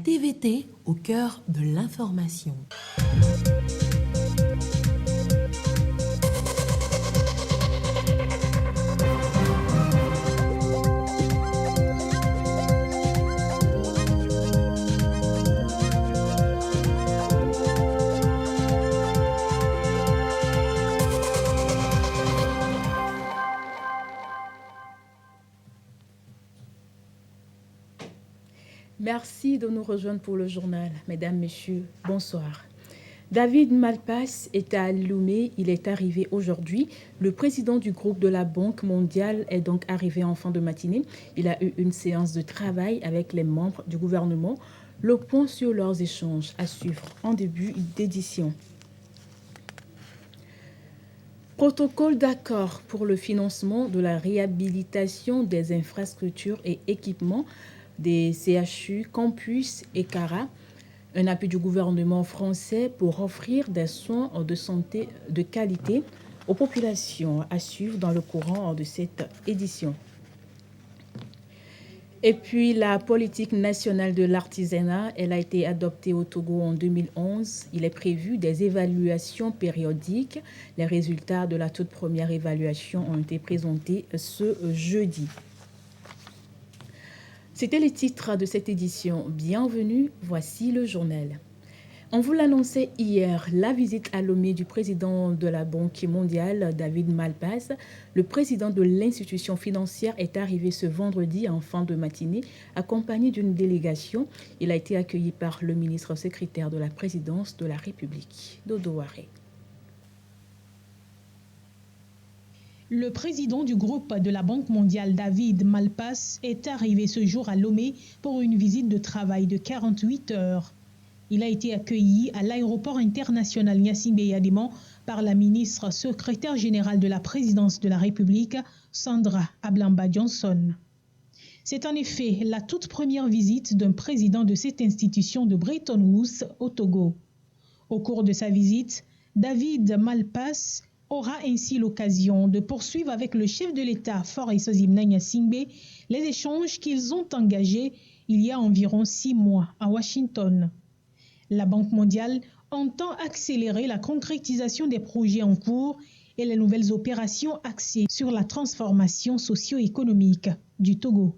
TVT au cœur de l'information. Merci de nous rejoindre pour le journal. Mesdames, Messieurs, bonsoir. David Malpass est à Lomé, il est arrivé aujourd'hui. Le président du groupe de la Banque mondiale est donc arrivé en fin de matinée. Il a eu une séance de travail avec les membres du gouvernement. Le point sur leurs échanges à suivre en début d'édition. Protocole d'accord pour le financement de la réhabilitation des infrastructures et équipements des CHU, campus et CARA, un appui du gouvernement français pour offrir des soins de santé de qualité aux populations à suivre dans le courant de cette édition. Et puis la politique nationale de l'artisanat, elle a été adoptée au Togo en 2011. Il est prévu des évaluations périodiques. Les résultats de la toute première évaluation ont été présentés ce jeudi. C'était les titres de cette édition. Bienvenue, voici le journal. On vous l'annonçait hier, la visite à Lomé du président de la Banque mondiale, David Malpass. Le président de l'institution financière est arrivé ce vendredi en fin de matinée, accompagné d'une délégation. Il a été accueilli par le ministre secrétaire de la présidence de la République, Dodo Waré. Le président du groupe de la Banque mondiale, David Malpass, est arrivé ce jour à Lomé pour une visite de travail de 48 heures. Il a été accueilli à l'aéroport international Gnassingbé Yadéman par la ministre secrétaire générale de la présidence de la République, Sandra Ablamba Johnson. C'est en effet la toute première visite d'un président de cette institution de Bretton Woods au Togo. Au cours de sa visite, David Malpass aura ainsi l'occasion de poursuivre avec le chef de l'État, Faure Sozimna Gnassingbé, les échanges qu'ils ont engagés il y a environ 6 mois à Washington. La Banque mondiale entend accélérer la concrétisation des projets en cours et les nouvelles opérations axées sur la transformation socio-économique du Togo.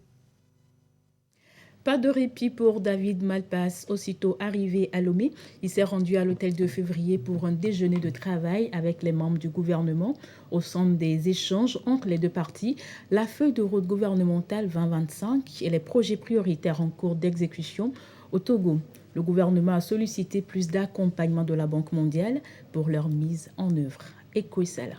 Pas de répit pour David Malpass. Aussitôt arrivé à Lomé, il s'est rendu à l'hôtel de Février pour un déjeuner de travail avec les membres du gouvernement. Au centre des échanges entre les deux parties, la feuille de route gouvernementale 2025 et les projets prioritaires en cours d'exécution au Togo. Le gouvernement a sollicité plus d'accompagnement de la Banque mondiale pour leur mise en œuvre. Ekoisala.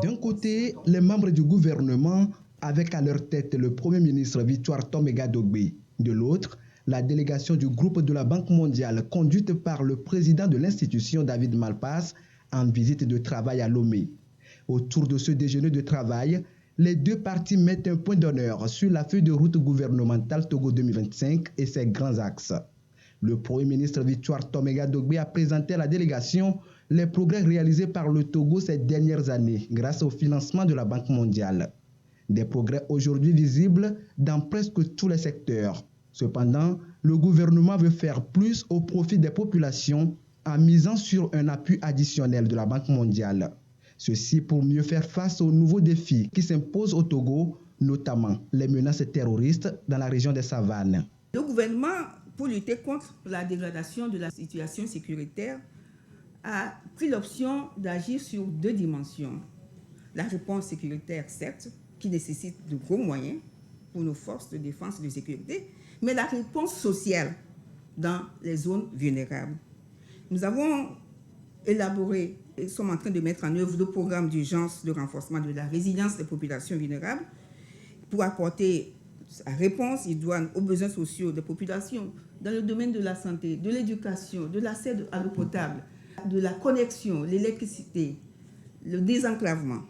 D'un côté, les membres du gouvernement avec à leur tête le Premier ministre Victoire Tomega Dogbe. De l'autre, la délégation du groupe de la Banque mondiale conduite par le président de l'institution David Malpass en visite de travail à Lomé. Autour de ce déjeuner de travail, les deux parties mettent un point d'honneur sur la feuille de route gouvernementale Togo 2025 et ses grands axes. Le Premier ministre Victoire Tomega Dogbe a présenté à la délégation les progrès réalisés par le Togo ces dernières années grâce au financement de la Banque mondiale. Des progrès aujourd'hui visibles dans presque tous les secteurs. Cependant, le gouvernement veut faire plus au profit des populations en misant sur un appui additionnel de la Banque mondiale. Ceci pour mieux faire face aux nouveaux défis qui s'imposent au Togo, notamment les menaces terroristes dans la région des savanes. Le gouvernement, pour lutter contre la dégradation de la situation sécuritaire, a pris l'option d'agir sur 2 dimensions. La réponse sécuritaire, certes, qui nécessite de gros moyens pour nos forces de défense et de sécurité, mais la réponse sociale dans les zones vulnérables. Nous avons élaboré et sommes en train de mettre en œuvre le programme d'urgence de renforcement de la résilience des populations vulnérables pour apporter sa réponse idoine aux besoins sociaux des populations dans le domaine de la santé, de l'éducation, de l'accès à l'eau potable, de la connexion, l'électricité, le désenclavement,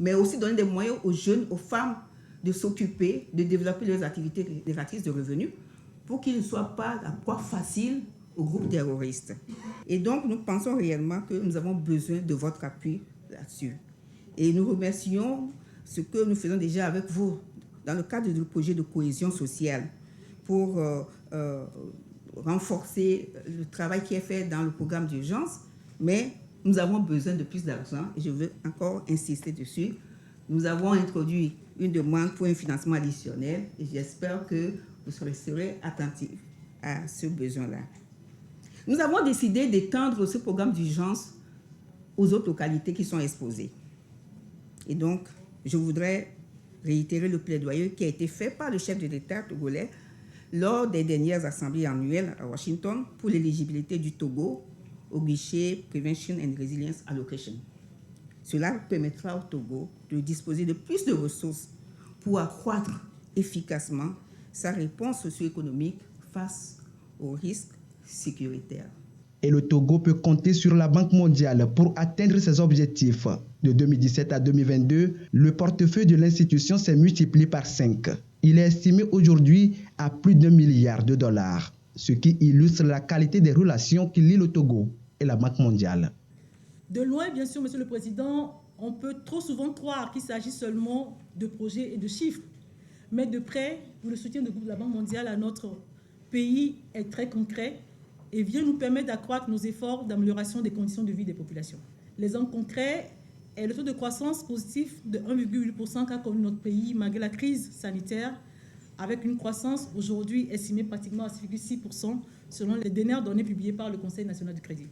mais aussi donner des moyens aux jeunes, aux femmes de s'occuper, de développer leurs activités génératrices de revenus pour qu'ils ne soient pas la proie facile aux groupes terroristes. Et donc, nous pensons réellement que nous avons besoin de votre appui là-dessus. Et nous remercions ce que nous faisons déjà avec vous dans le cadre du projet de cohésion sociale pour renforcer le travail qui est fait dans le programme d'urgence, mais nous avons besoin de plus d'argent et je veux encore insister dessus. Nous avons introduit une demande pour un financement additionnel et j'espère que vous serez attentifs à ce besoin-là. Nous avons décidé d'étendre ce programme d'urgence aux autres localités qui sont exposées. Et donc, je voudrais réitérer le plaidoyer qui a été fait par le chef de l'État togolais lors des dernières assemblées annuelles à Washington pour l'éligibilité du Togo au guichet Prevention and Resilience Allocation. Cela permettra au Togo de disposer de plus de ressources pour accroître efficacement sa réponse socio-économique face aux risques sécuritaires. Et le Togo peut compter sur la Banque mondiale pour atteindre ses objectifs. De 2017 à 2022, le portefeuille de l'institution s'est multiplié par 5. Il est estimé aujourd'hui à plus d'$1 milliard, ce qui illustre la qualité des relations qui lient le Togo et la Banque mondiale. De loin, bien sûr, Monsieur le Président, on peut trop souvent croire qu'il s'agit seulement de projets et de chiffres. Mais de près, le soutien du groupe de la Banque mondiale à notre pays est très concret et vient nous permettre d'accroître nos efforts d'amélioration des conditions de vie des populations. L'exemple concret est le taux de croissance positif de 1,8% qu'a connu notre pays malgré la crise sanitaire, avec une croissance aujourd'hui estimée pratiquement à 6,6% selon les dernières données publiées par le Conseil national du crédit.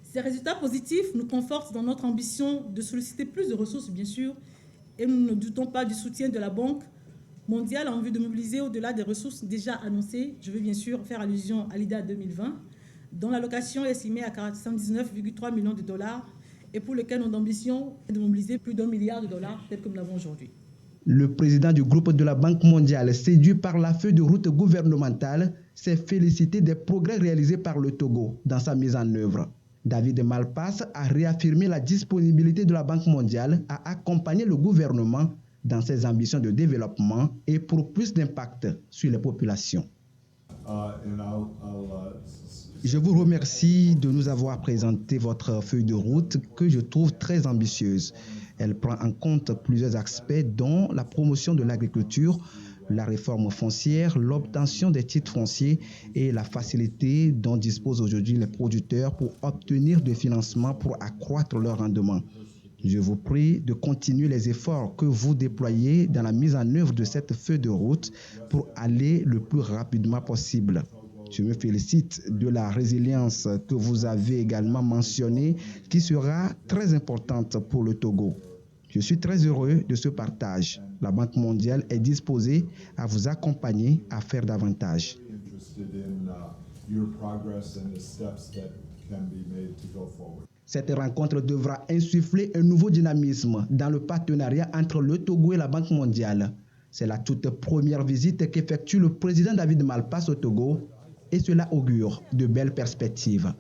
Ces résultats positifs nous confortent dans notre ambition de solliciter plus de ressources, bien sûr, et nous ne doutons pas du soutien de la Banque mondiale en vue de mobiliser au-delà des ressources déjà annoncées. Je veux bien sûr faire allusion à l'IDA 2020, dont l'allocation est estimée à 419,3 millions de dollars et pour lequel notre ambition est de mobiliser plus d'$1 milliard, tel que nous l'avons aujourd'hui. Le président du groupe de la Banque mondiale, séduit par la feuille de route gouvernementale, s'est félicité des progrès réalisés par le Togo dans sa mise en œuvre. David Malpass a réaffirmé la disponibilité de la Banque mondiale à accompagner le gouvernement dans ses ambitions de développement et pour plus d'impact sur les populations. Je vous remercie de nous avoir présenté votre feuille de route que je trouve très ambitieuse. Elle prend en compte plusieurs aspects dont la promotion de l'agriculture, la réforme foncière, l'obtention des titres fonciers et la facilité dont disposent aujourd'hui les producteurs pour obtenir des financements pour accroître leur rendement. Je vous prie de continuer les efforts que vous déployez dans la mise en œuvre de cette feuille de route pour aller le plus rapidement possible. Je me félicite de la résilience que vous avez également mentionnée, qui sera très importante pour le Togo. Je suis très heureux de ce partage. La Banque mondiale est disposée à vous accompagner à faire davantage. Cette rencontre devra insuffler un nouveau dynamisme dans le partenariat entre le Togo et la Banque mondiale. C'est la toute première visite qu'effectue le président David Malpass au Togo et cela augure de belles perspectives.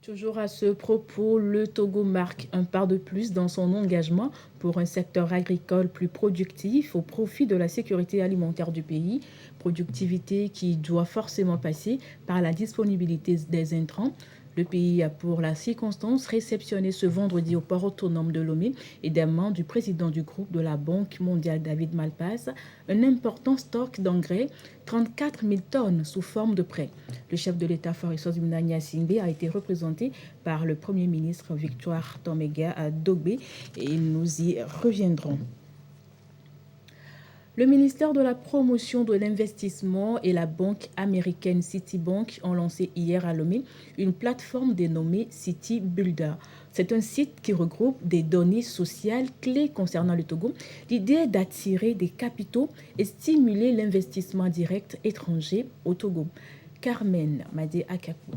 Toujours à ce propos, le Togo marque un pas de plus dans son engagement pour un secteur agricole plus productif au profit de la sécurité alimentaire du pays, productivité qui doit forcément passer par la disponibilité des intrants. Le pays a pour la circonstance réceptionné ce vendredi au port autonome de Lomé et des membres du président du groupe de la Banque mondiale David Malpass un important stock d'engrais, 34 000 tonnes sous forme de prêt. Le chef de l'État Faure Gnassingbé a été représenté par le Premier ministre Victoire Tombega Dogbe et nous y reviendrons. Le ministère de la Promotion de l'Investissement et la banque américaine Citibank ont lancé hier à Lomé une plateforme dénommée Citi Builder. C'est un site qui regroupe des données sociales clés concernant le Togo. L'idée est d'attirer des capitaux et stimuler l'investissement direct étranger au Togo. Carmen Madé Akakou.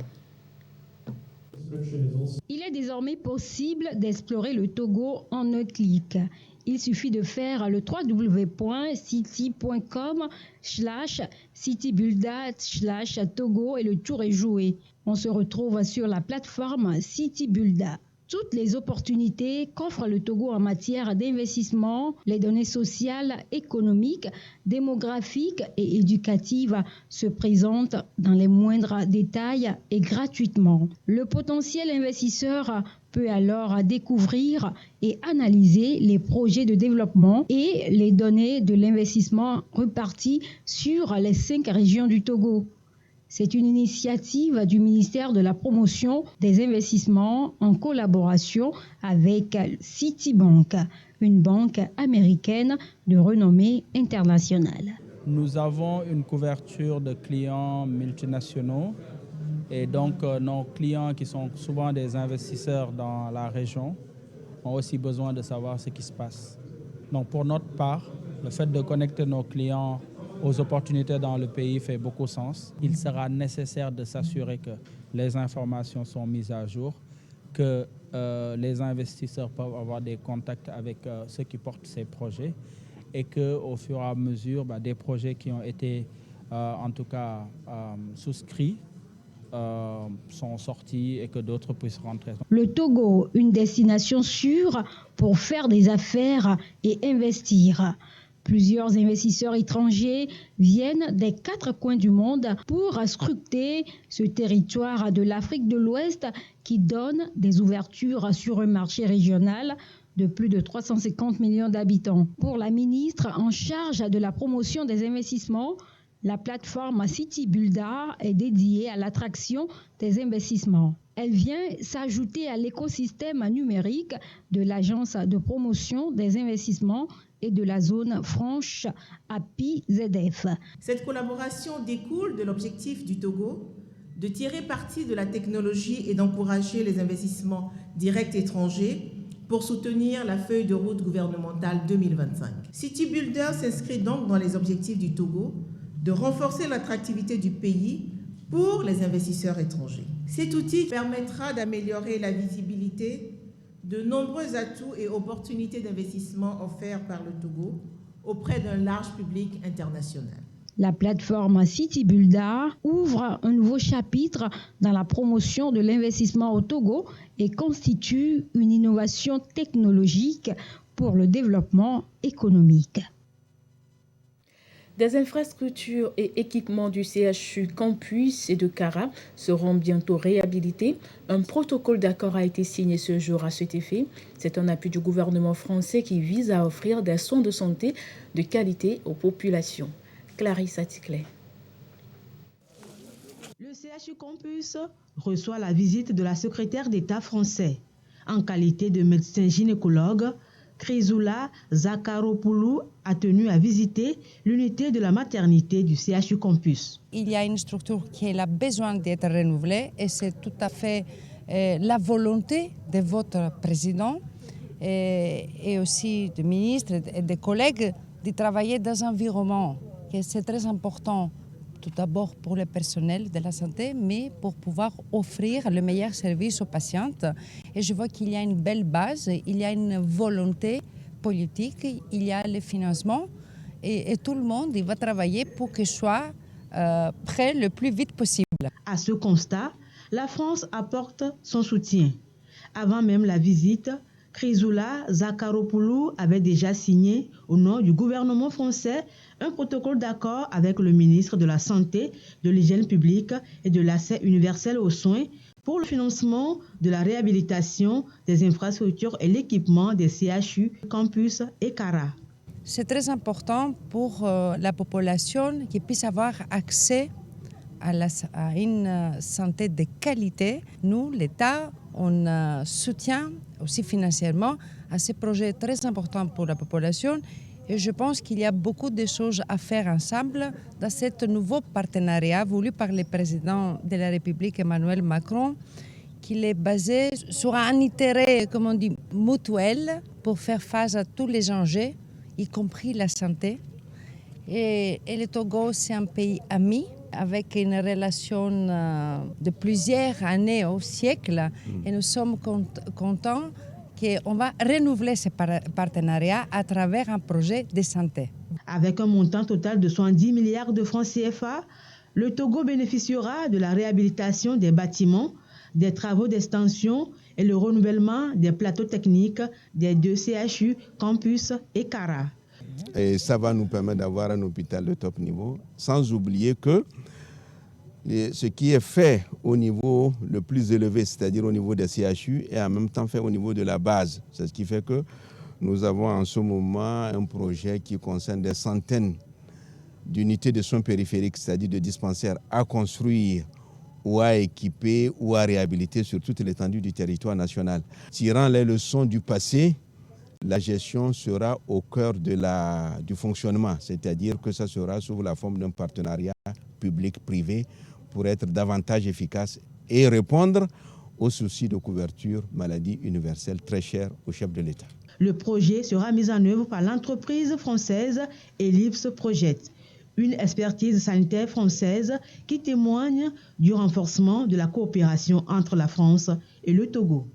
Il est désormais possible d'explorer le Togo en un clic. Il suffit de faire le www.citi.com/citibulda/Togo et le tour est joué. On se retrouve sur la plateforme Citi Bulda. Toutes les opportunités qu'offre le Togo en matière d'investissement, les données sociales, économiques, démographiques et éducatives se présentent dans les moindres détails et gratuitement. Le potentiel investisseur peut alors découvrir et analyser les projets de développement et les données de l'investissement reparties sur les 5 régions du Togo. C'est une initiative du ministère de la Promotion des investissements en collaboration avec Citibank, une banque américaine de renommée internationale. Nous avons une couverture de clients multinationaux. Et donc, nos clients qui sont souvent des investisseurs dans la région ont aussi besoin de savoir ce qui se passe. Donc, pour notre part, le fait de connecter nos clients aux opportunités dans le pays fait beaucoup sens. Il sera nécessaire de s'assurer que les informations sont mises à jour, que les investisseurs peuvent avoir des contacts avec ceux qui portent ces projets et qu'au fur et à mesure, des projets qui ont été en tout cas souscrits sont sortis et que d'autres puissent rentrer. Le Togo, une destination sûre pour faire des affaires et investir. Plusieurs investisseurs étrangers viennent des 4 coins du monde pour scruter ce territoire de l'Afrique de l'Ouest qui donne des ouvertures sur un marché régional de plus de 350 millions d'habitants. Pour la ministre en charge de la promotion des investissements, la plateforme Citibulda est dédiée à l'attraction des investissements. Elle vient s'ajouter à l'écosystème numérique de l'Agence de promotion des investissements et de la zone franche API-ZF. Cette collaboration découle de l'objectif du Togo de tirer parti de la technologie et d'encourager les investissements directs étrangers pour soutenir la feuille de route gouvernementale 2025. Citibuilder s'inscrit donc dans les objectifs du Togo de renforcer l'attractivité du pays pour les investisseurs étrangers. Cet outil permettra d'améliorer la visibilité de nombreux atouts et opportunités d'investissement offerts par le Togo auprès d'un large public international. La plateforme Citibulda ouvre un nouveau chapitre dans la promotion de l'investissement au Togo et constitue une innovation technologique pour le développement économique. Des infrastructures et équipements du CHU Campus et de Kara seront bientôt réhabilités. Un protocole d'accord a été signé ce jour à cet effet. C'est un appui du gouvernement français qui vise à offrir des soins de santé de qualité aux populations. Clarisse Aticlet. Le CHU Campus reçoit la visite de la secrétaire d'État français. En qualité de médecin gynécologue, Chrysoula Zakharopoulou a tenu à visiter l'unité de la maternité du CHU Campus. Il y a une structure qui a besoin d'être renouvelée et c'est tout à fait la volonté de votre président et aussi des ministres et des collègues de travailler dans un environnement qui c'est très important tout d'abord pour le personnel de la santé, mais pour pouvoir offrir le meilleur service aux patientes. Et je vois qu'il y a une belle base, il y a une volonté politique, il y a le financement et tout le monde il va travailler pour que ce soit prêt le plus vite possible. À ce constat, la France apporte son soutien. Avant même la visite, Chrysoula Zakharopoulou avait déjà signé au nom du gouvernement français un protocole d'accord avec le ministre de la Santé, de l'Hygiène publique et de l'accès universel aux soins pour le financement de la réhabilitation des infrastructures et l'équipement des CHU, campus et Kara. C'est très important pour la population qui puisse avoir accès à une santé de qualité. Nous, l'État, on soutient aussi financièrement à ces projets très importants pour la population. Et je pense qu'il y a beaucoup de choses à faire ensemble dans ce nouveau partenariat voulu par le président de la République Emmanuel Macron, qui est basé sur un intérêt, comme on dit, mutuel pour faire face à tous les enjeux, y compris la santé. Et le Togo, c'est un pays ami avec une relation de plusieurs années au siècle. Et nous sommes contents qu'on va renouveler ce partenariat à travers un projet de santé. Avec un montant total de 70 milliards de francs CFA, le Togo bénéficiera de la réhabilitation des bâtiments, des travaux d'extension et le renouvellement des plateaux techniques des 2 CHU, campus et Kara. Et ça va nous permettre d'avoir un hôpital de top niveau, sans oublier que ce qui est fait au niveau le plus élevé, c'est-à-dire au niveau des CHU, et en même temps fait au niveau de la base. C'est ce qui fait que nous avons en ce moment un projet qui concerne des centaines d'unités de soins périphériques, c'est-à-dire de dispensaires à construire ou à équiper ou à réhabiliter sur toute l'étendue du territoire national. Tirant les leçons du passé, la gestion sera au cœur du fonctionnement, c'est-à-dire que ça sera sous la forme d'un partenariat public-privé pour être davantage efficace et répondre aux soucis de couverture maladie universelle très chers au chef de l'État. Le projet sera mis en œuvre par l'entreprise française Ellipse Project, une expertise sanitaire française qui témoigne du renforcement de la coopération entre la France et le Togo.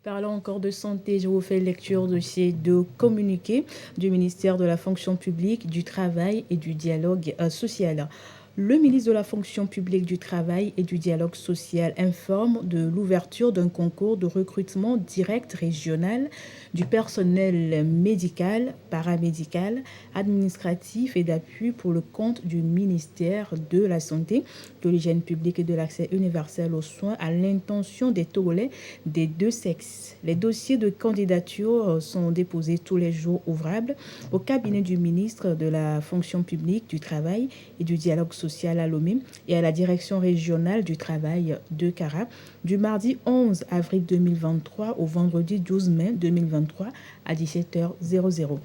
Parlons encore de santé, je vous fais lecture de ces deux communiqués du ministère de la Fonction publique, du Travail et du Dialogue social. Le ministre de la Fonction publique, du Travail et du Dialogue social informe de l'ouverture d'un concours de recrutement direct régional du personnel médical, paramédical, administratif et d'appui pour le compte du ministère de la Santé, de l'Hygiène publique et de l'accès universel aux soins à l'intention des Togolais des deux sexes. Les dossiers de candidature sont déposés tous les jours ouvrables au cabinet du ministre de la Fonction publique, du Travail et du Dialogue social à Lomé et à la direction régionale du travail de Kara du mardi 11 avril 2023 au vendredi 12 mai 2023 à 17h00.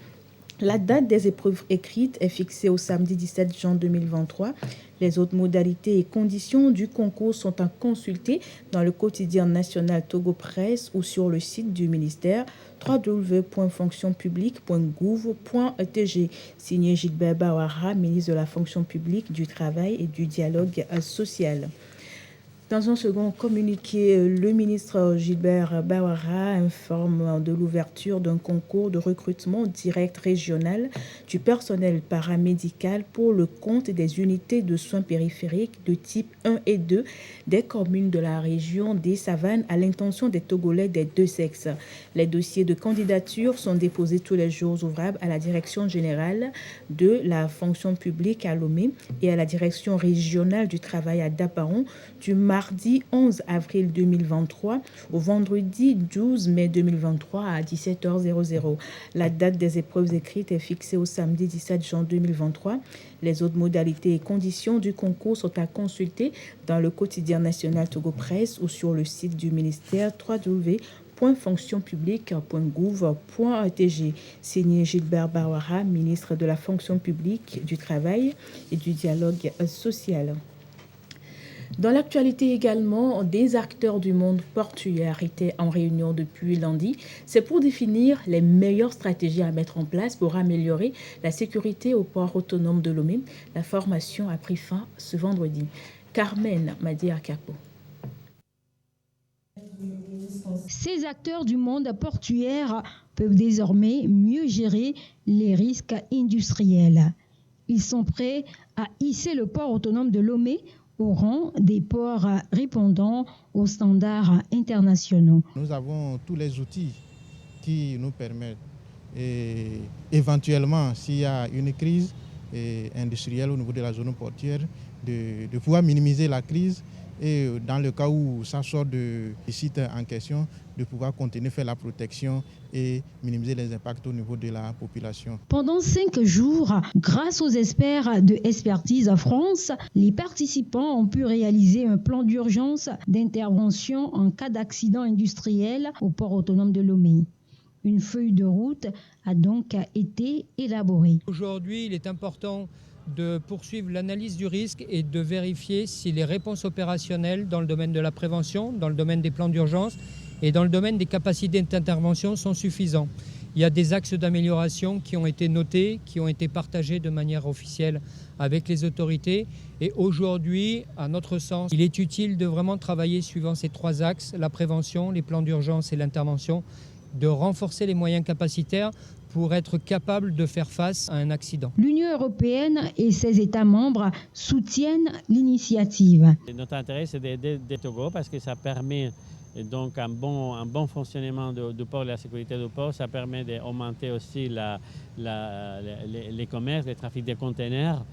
La date des épreuves écrites est fixée au samedi 17 juin 2023. Les autres modalités et conditions du concours sont à consulter dans le quotidien national Togo Presse ou sur le site du ministère www.fonctionpublique.gouv.tg. Signé Gilbert Bawara, ministre de la Fonction publique, du Travail et du Dialogue social. Dans un second communiqué, le ministre Gilbert Bawara informe de l'ouverture d'un concours de recrutement direct régional du personnel paramédical pour le compte des unités de soins périphériques de type 1 et 2 des communes de la région des Savanes à l'intention des Togolais des deux sexes. Les dossiers de candidature sont déposés tous les jours ouvrables à la direction générale de la fonction publique à Lomé et à la direction régionale du travail à Daparon du mardi 11 avril 2023 au vendredi 12 mai 2023 à 17h00. La date des épreuves écrites est fixée au samedi 17 juin 2023. Les autres modalités et conditions du concours sont à consulter dans le quotidien national Togo Presse ou sur le site du ministère www.fonctionpublique.gouv.tg. Signé Gilbert Bawara, ministre de la Fonction publique, du Travail et du Dialogue social. Dans l'actualité également, des acteurs du monde portuaire étaient en réunion depuis lundi. C'est pour définir les meilleures stratégies à mettre en place pour améliorer la sécurité au port autonome de Lomé. La formation a pris fin ce vendredi. Carmen Madi-Akapo. Ces acteurs du monde portuaire peuvent désormais mieux gérer les risques industriels. Ils sont prêts à hisser le port autonome de Lomé au rang des ports répondant aux standards internationaux. Nous avons tous les outils qui nous permettent, et éventuellement, s'il y a une crise industrielle au niveau de la zone portuaire, de pouvoir minimiser la crise et dans le cas où ça sort du site en question, de pouvoir continuer à faire la protection et minimiser les impacts au niveau de la population. Pendant 5 jours, grâce aux experts de Expertise France, les participants ont pu réaliser un plan d'urgence d'intervention en cas d'accident industriel au port autonome de Lomé. Une feuille de route a donc été élaborée. Aujourd'hui, il est important de poursuivre l'analyse du risque et de vérifier si les réponses opérationnelles dans le domaine de la prévention, dans le domaine des plans d'urgence et dans le domaine des capacités d'intervention sont suffisants. Il y a des axes d'amélioration qui ont été notés, qui ont été partagés de manière officielle avec les autorités. Et aujourd'hui, à notre sens, il est utile de vraiment travailler suivant ces 3 axes, la prévention, les plans d'urgence et l'intervention, de renforcer les moyens capacitaires pour être capable de faire face à un accident. L'Union européenne et ses États membres soutiennent l'initiative. Notre intérêt, c'est d'aider le Togo parce que ça permet Et donc un bon fonctionnement du port et la sécurité du port, ça permet d'augmenter aussi les commerces, les trafics de containers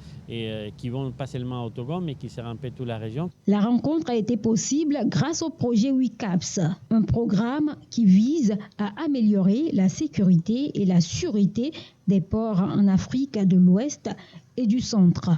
qui vont pas seulement au Togo, mais qui seront un peu toute la région. La rencontre a été possible grâce au projet WICAPS, un programme qui vise à améliorer la sécurité et la sûreté des ports en Afrique de l'Ouest et du Centre.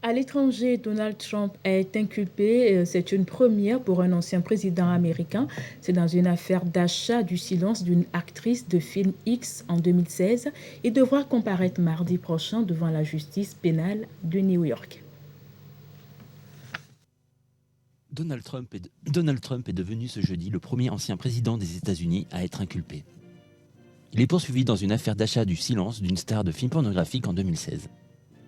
À l'étranger, Donald Trump est inculpé. C'est une première pour un ancien président américain. C'est dans une affaire d'achat du silence d'une actrice de film X en 2016. Il devra comparaître mardi prochain devant la justice pénale de New York. Donald Trump est devenu ce jeudi le premier ancien président des États-Unis à être inculpé. Il est poursuivi dans une affaire d'achat du silence d'une star de film pornographique en 2016.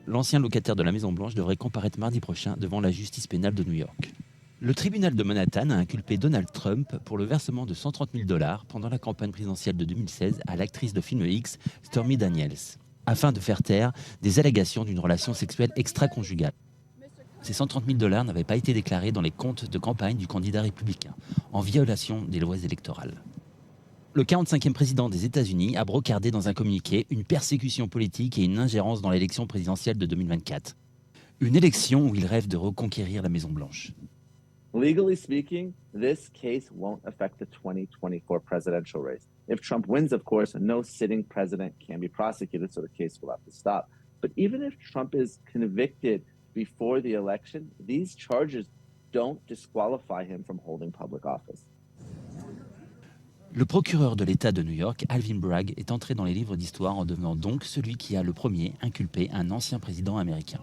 L'ancien locataire de la Maison-Blanche devrait comparaître mardi prochain devant la justice pénale de New York. Le tribunal de Manhattan a inculpé Donald Trump pour le versement de $130 000 pendant la campagne présidentielle de 2016 à l'actrice de film X, Stormy Daniels, afin de faire taire des allégations d'une relation sexuelle extra-conjugale. Ces $130 000 n'avaient pas été déclarés dans les comptes de campagne du candidat républicain, en violation des lois électorales. Le 45e président des États-Unis a brocardé dans un communiqué une persécution politique et une ingérence dans l'élection présidentielle de 2024. Une élection où il rêve de reconquérir la Maison-Blanche. Legally speaking, this case won't affect the 2024 presidential race. If Trump wins, of course, no sitting president can be prosecuted, so the case will have to stop. But even if Trump is convicted before the election, these charges don't disqualify him from holding public office. Le procureur de l'État de New York, Alvin Bragg, est entré dans les livres d'histoire en devenant donc celui qui a le premier inculpé un ancien président américain.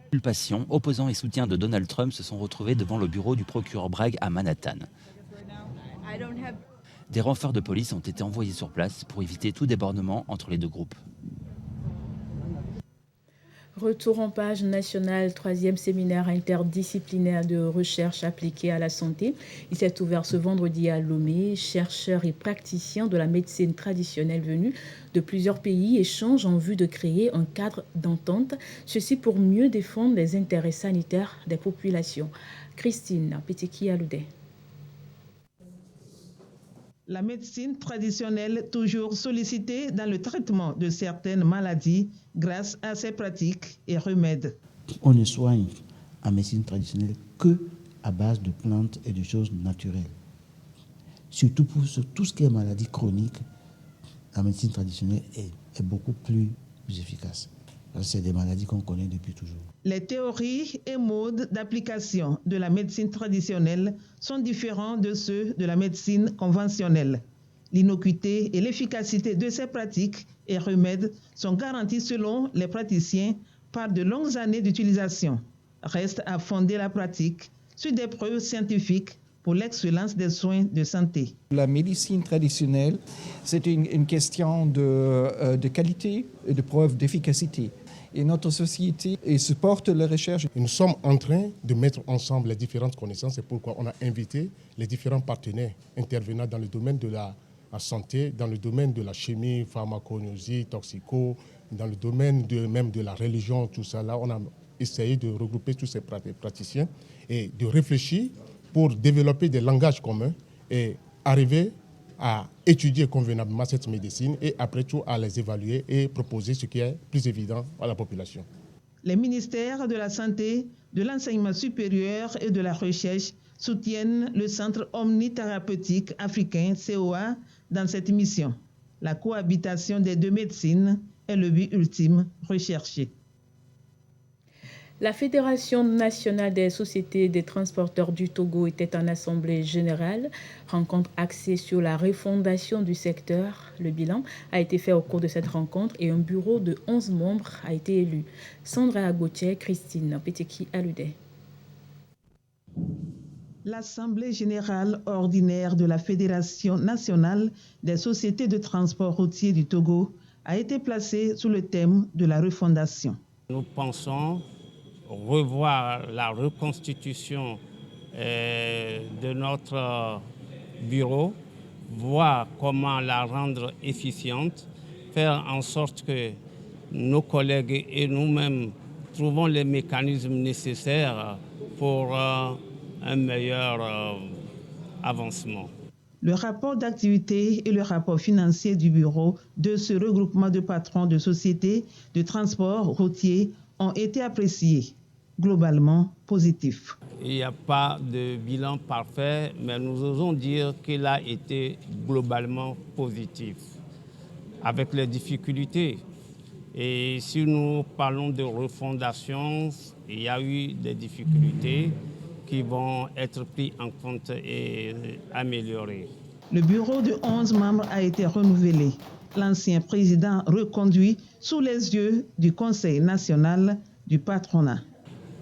Inculpation, opposants et soutiens de Donald Trump se sont retrouvés devant le bureau du procureur Bragg à Manhattan. Des renforts de police ont été envoyés sur place pour éviter tout débordement entre les deux groupes. Retour en page nationale, 3e séminaire interdisciplinaire de recherche appliquée à la santé. Il s'est ouvert ce vendredi à Lomé. Chercheurs et praticiens de la médecine traditionnelle venus de plusieurs pays échangent en vue de créer un cadre d'entente, ceci pour mieux défendre les intérêts sanitaires des populations. Christine Peteki-Aloudé. La médecine traditionnelle, toujours sollicitée dans le traitement de certaines maladies grâce à ses pratiques et remèdes. On ne soigne en médecine traditionnelle que à base de plantes et de choses naturelles. Surtout pour tout ce qui est maladie chronique, la médecine traditionnelle est beaucoup plus efficace. C'est des maladies qu'on connaît depuis toujours. Les théories et modes d'application de la médecine traditionnelle sont différents de ceux de la médecine conventionnelle. L'innocuité et l'efficacité de ces pratiques et remèdes sont garantis selon les praticiens par de longues années d'utilisation. Reste à fonder la pratique sur des preuves scientifiques pour l'excellence des soins de santé. La médecine traditionnelle, c'est une question de qualité et de preuve d'efficacité. Et notre société supporte la recherche. Nous sommes en train de mettre ensemble les différentes connaissances. C'est pourquoi on a invité les différents partenaires intervenant dans le domaine de la santé, dans le domaine de la chimie, pharmacologie, toxico, dans le domaine même de la religion, tout ça. Là, on a essayé de regrouper tous ces praticiens et de réfléchir pour développer des langages communs et arriver à étudier convenablement cette médecine et après tout à les évaluer et proposer ce qui est plus évident à la population. Les ministères de la Santé, de l'Enseignement supérieur et de la Recherche soutiennent le Centre omnithérapeutique africain COA dans cette mission. La cohabitation des deux médecines est le but ultime recherché. La Fédération nationale des sociétés des transporteurs du Togo était en assemblée générale. Rencontre axée sur la refondation du secteur. Le bilan a été fait au cours de cette rencontre et un bureau de 11 membres a été élu. Sandra Agotier, Christine Peteki-Aloudé. L'Assemblée générale ordinaire de la Fédération nationale des sociétés de transport routier du Togo a été placée sous le thème de la refondation. Nous pensons revoir la reconstitution de notre bureau, voir comment la rendre efficiente, faire en sorte que nos collègues et nous-mêmes trouvons les mécanismes nécessaires pour un meilleur avancement. Le rapport d'activité et le rapport financier du bureau de ce regroupement de patrons de sociétés de transport routier ont été appréciés, globalement positifs. Il n'y a pas de bilan parfait, mais nous osons dire qu'il a été globalement positif, avec les difficultés. Et si nous parlons de refondation, il y a eu des difficultés qui vont être prises en compte et améliorées. Le bureau de 11 membres a été renouvelé. L'ancien président reconduit sous les yeux du Conseil national du patronat.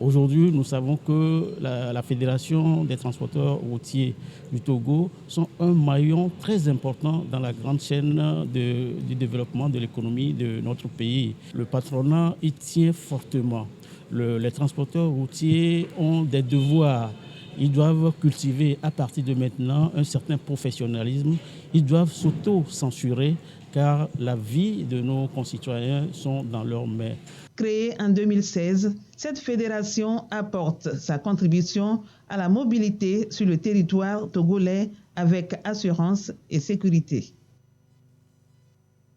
Aujourd'hui, nous savons que la Fédération des transporteurs routiers du Togo sont un maillon très important dans la grande chaîne du développement de l'économie de notre pays. Le patronat y tient fortement. Les transporteurs routiers ont des devoirs. Ils doivent cultiver à partir de maintenant un certain professionnalisme. Ils doivent s'auto-censurer car la vie de nos concitoyens sont dans leurs mains. Créée en 2016, cette fédération apporte sa contribution à la mobilité sur le territoire togolais avec assurance et sécurité.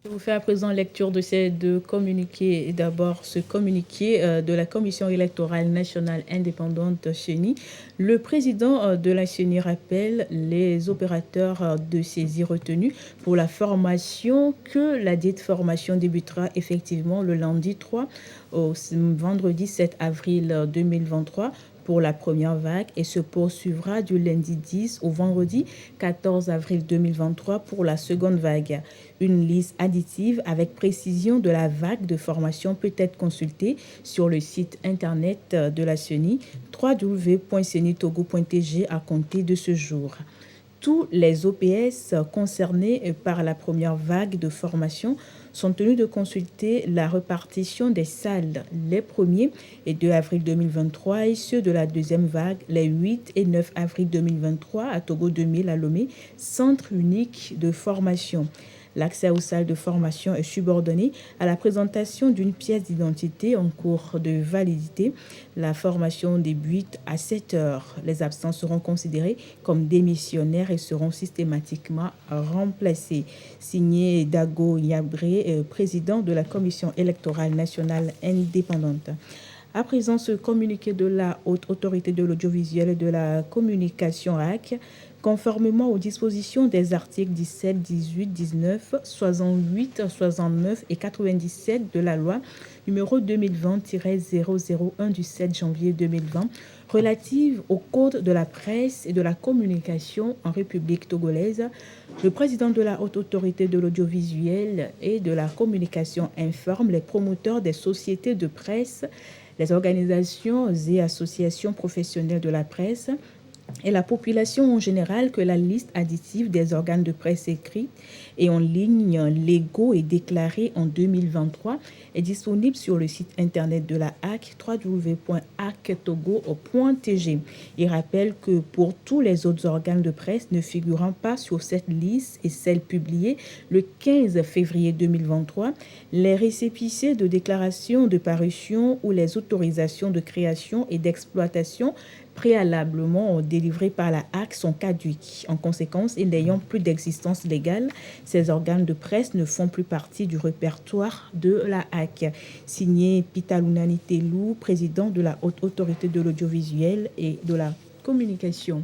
Je vous fais à présent lecture de ces deux communiqués. D'abord, ce communiqué de la Commission électorale nationale indépendante CENI. Le président de la CENI rappelle les opérateurs de saisie retenus pour la formation que la dite formation débutera effectivement le lundi 3 au vendredi 7 avril 2023 pour la première vague et se poursuivra du lundi 10 au vendredi 14 avril 2023 pour la seconde vague. Une liste additive avec précision de la vague de formation peut être consultée sur le site internet de la CENI www.cenitogo.tg à compter de ce jour. Tous les OPS concernés par la première vague de formation sont tenus de consulter la répartition des salles les 1er et 2 avril 2023 et ceux de la deuxième vague les 8 et 9 avril 2023 à Togo 2000 à Lomé, centre unique de formation. L'accès aux salles de formation est subordonné à la présentation d'une pièce d'identité en cours de validité. La formation débute à 7 heures. Les absents seront considérés comme démissionnaires et seront systématiquement remplacés. Signé Dago Yabré, président de la Commission électorale nationale indépendante. À présent, ce communiqué de la Haute Autorité de l'Audiovisuel et de la Communication AC, conformément aux dispositions des articles 17, 18, 19, 68, 69 et 97 de la loi numéro 2020-001 du 7 janvier 2020 relative au Code de la presse et de la communication en République togolaise, le président de la Haute Autorité de l'Audiovisuel et de la Communication informe les promoteurs des sociétés de presse, les organisations et associations professionnelles de la presse et la population en général que la liste additive des organes de presse écrits et en ligne légaux et déclarés en 2023 est disponible sur le site internet de la HAC www.hactogo.tg. Il rappelle que pour tous les autres organes de presse ne figurant pas sur cette liste et celles publiées le 15 février 2023, les récépissés de déclaration de parution ou les autorisations de création et d'exploitation préalablement délivrés par la HAC sont caduques. En conséquence, et n'ayant plus d'existence légale, ces organes de presse ne font plus partie du répertoire de la HAC. Signé Pitalunani Telou, président de la Haute Autorité de l'Audiovisuel et de la Communication.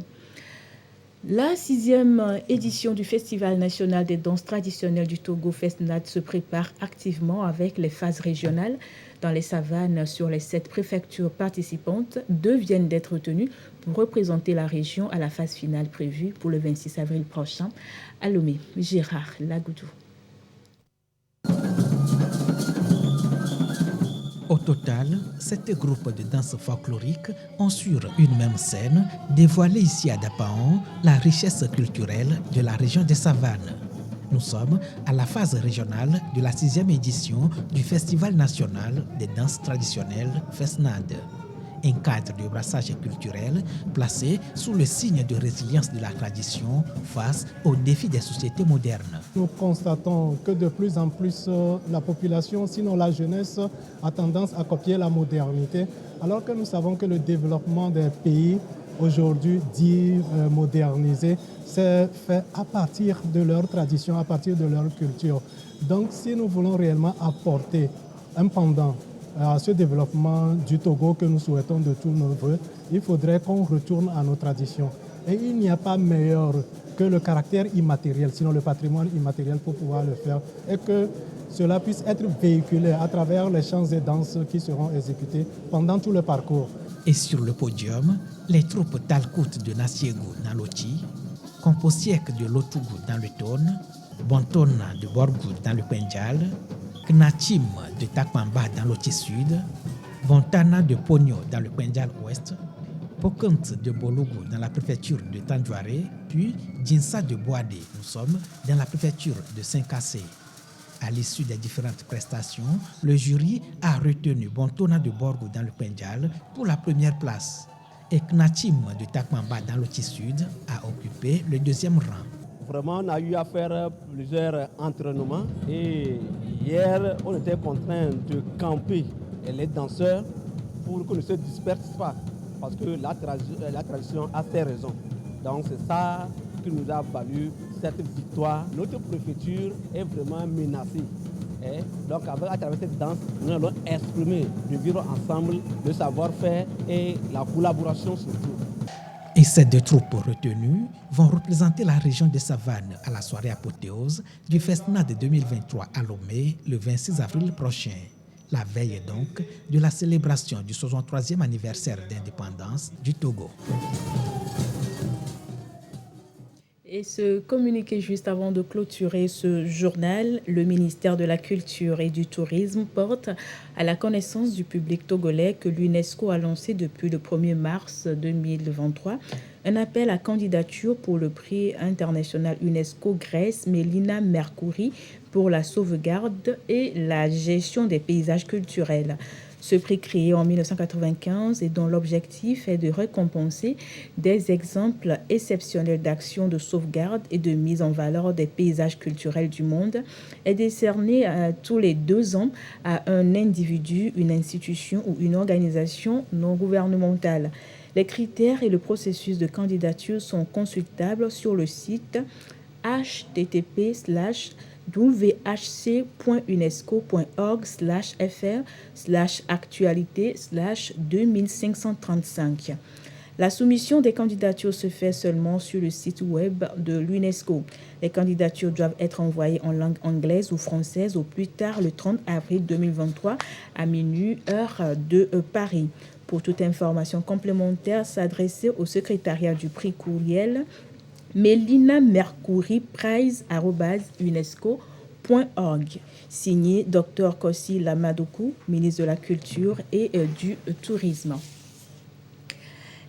La 6e édition du Festival national des danses traditionnelles du Togo, FESNAD, se prépare activement avec les phases régionales. Dans les savanes, sur les 7 préfectures participantes, 2 viennent d'être tenues pour représenter la région à la phase finale prévue pour le 26 avril prochain à Lomé. Gérard Lagoudou. Au total, 7 groupes de danse folklorique ont sur une même scène dévoilé ici à Dapaon la richesse culturelle de la région des Savanes. Nous sommes à la phase régionale de la 6e édition du Festival national des danses traditionnelles FESNAD. Un cadre de brassage culturel placé sous le signe de résilience de la tradition face aux défis des sociétés modernes. Nous constatons que de plus en plus la population, sinon la jeunesse, a tendance à copier la modernité alors que nous savons que le développement des pays aujourd'hui dits modernisés c'est fait à partir de leur tradition, à partir de leur culture. Donc si nous voulons réellement apporter un pendant à ce développement du Togo que nous souhaitons de tous nos voeux, il faudrait qu'on retourne à nos traditions. Et il n'y a pas meilleur que le caractère immatériel, sinon le patrimoine immatériel pour pouvoir le faire, et que cela puisse être véhiculé à travers les chants et danses qui seront exécutés pendant tout le parcours. Et sur le podium, les troupes Talkout de Nasiego dans l'Oti, Komposiek de Lotougou dans le Tone, Bontona de Borgou dans le Pendjal, Knatim de Takmamba dans l'Oti Sud, Bontana de Pogno dans le Pendjal Ouest, Pokant de Bologo dans la préfecture de Tandjouaré, puis Djinsa de Boadé. Nous sommes dans la préfecture de Saint-Cassé. À l'issue des différentes prestations, le jury a retenu Bontona de Borgo dans le Pendjal pour la première place et Knatim de Takmamba dans l'Oti Sud a occupé le deuxième rang. Vraiment, on a eu à faire plusieurs entraînements et hier, on était contraint de camper les danseurs pour qu'on ne se disperse pas parce que la tradition a ses raisons. Donc c'est ça qui nous a valu cette victoire. Notre préfecture est vraiment menacée. Donc à travers cette danse, nous allons exprimer le vivre ensemble, le savoir-faire et la collaboration surtout. Et ces deux troupes retenues vont représenter la région des Savanes à la soirée apothéose du FESNAD 2023 à Lomé le 26 avril prochain. La veille donc de la célébration du 63e anniversaire d'indépendance du Togo. Et ce communiqué juste avant de clôturer ce journal, le ministère de la Culture et du Tourisme porte à la connaissance du public togolais que l'UNESCO a lancé depuis le 1er mars 2023 un appel à candidature pour le prix international UNESCO Grèce Mélina Mercouri pour la sauvegarde et la gestion des paysages culturels. Ce prix créé en 1995 et dont l'objectif est de récompenser des exemples exceptionnels d'actions de sauvegarde et de mise en valeur des paysages culturels du monde est décerné tous les 2 ans à un individu, une institution ou une organisation non gouvernementale. Les critères et le processus de candidature sont consultables sur le site http://whc.unesco.org/fr/actualité/2535. La soumission des candidatures se fait seulement sur le site web de l'UNESCO. Les candidatures doivent être envoyées en langue anglaise ou française au plus tard le 30 avril 2023 à minuit, heure de Paris. Pour toute information complémentaire, s'adresser au secrétariat du prix courriel melinamercouriprize@unesco.org. Signé Dr Kossi Lamadokou, ministre de la Culture et du Tourisme.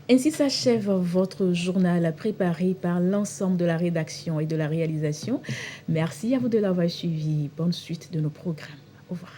Ainsi s'achève votre journal préparé par l'ensemble de la rédaction et de la réalisation. Merci à vous de l'avoir suivi. Bonne suite de nos programmes. Au revoir.